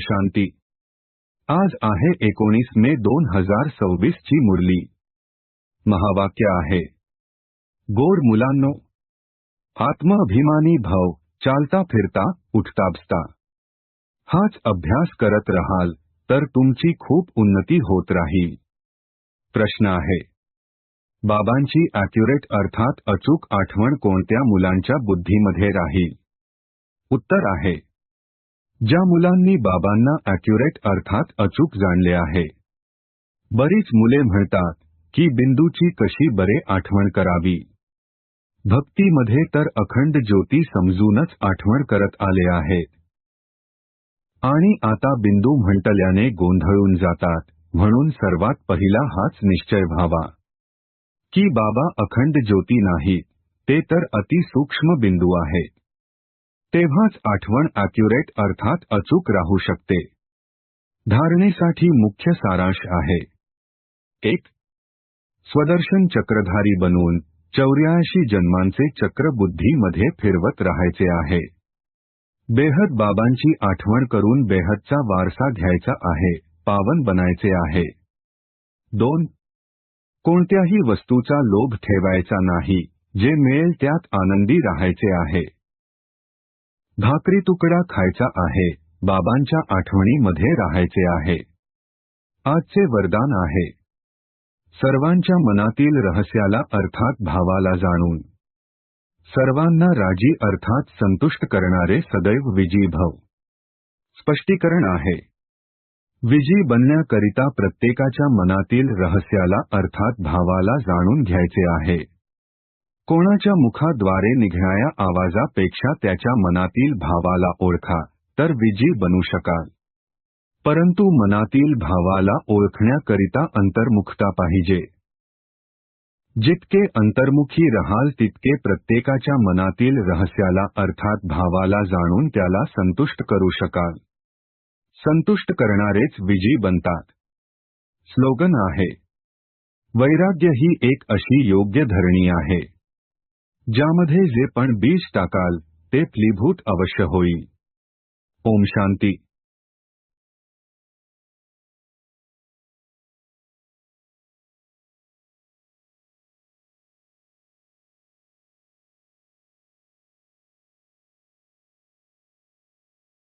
शांती। आज आहे 19 मे 2026 ची मुरली। महावाक्य आहे, गोड मुलांनो, आत्मअभिमानी भव, चालता फिरता, उठता बसता। हाच अभ्यास करत राहाल तर तुमची खूप उन्नती होत राहील। प्रश्न आहे, बाबांची ॲक्युरेट अर्थात अचूक आठवण कोणत्या मुलांच्या बुद्धीमध्ये राहील? उत्तर आहे, ज्या मुलांनी बाबांना ॲक्युरेट अर्थात अचूक जाणले आहे। बरीच मुले म्हणतात की बिंदूची कशी बरे आठवण करावी। भक्तीमध्ये तर अखंड ज्योती समजूनच आठवण करत आले आहेत, आणि आता बिंदू म्हटल्याने गोंधळून जातात। म्हणून सर्वात पहिला हाच निश्चय व्हावा की बाबा अखंड ज्योती नाही, ते तर अतिसूक्ष्म बिंदू आहे। तेव्हाच आठवण ॲक्युरेट अर्थात अचूक राहू शकते। धारणेसाठी मुख्य सारांश आहे, 1. स्वदर्शन चक्रधारी बनून 84 जन्मांचे चक्र बुद्धीमध्ये फिरवत राहायचे आहे। बेहद बाबांची आठवण करून बेहदचा वारसा घ्यायचा आहे, पावन बनायचे आहे। 2. कोणत्याही वस्तूचा लोभ ठेवायचा नाही, जे मिळेल त्यात आनंदी राहायचे आहे। भाकरी तुकडा खायचा आहे, बाबांच्या आठवणीमध्ये राहायचे आहे। आजचे वरदान आहे, सर्वांच्या मनातील रहस्याला अर्थात भावाला जाणून सर्वांना राजी अर्थात संतुष्ट करणारे सदैव विजयी भव। स्पष्टीकरण आहे, विजयी बनण्याकरिता प्रत्येकाच्या मनातील रहस्याला अर्थात भावाला जाणून घ्यायचे आहे। कोणाच्या मुखाद्वारे निघणाऱ्या आवाजापेक्षा त्याच्या मनातील भावाला ओळखा, तर विजयी बनू शकाल। परंतु मनातील भावाला ओळखण्याकरिता अंतर्मुखता पाहिजे। जितके अंतर्मुखी राहाल तितके प्रत्येकाच्या मनातील रहस्याला अर्थात भावाला जाणून त्याला संतुष्ट करू शकाल। संतुष्ट करणारेच विजयी बनतात। स्लोगन आहे, वैराग्य ही एक अशी योग्य धरणी आहे, ज्यामध्ये जे पण बीज टाकाल ते फलीभूत अवश्य होईल। ओम शांती।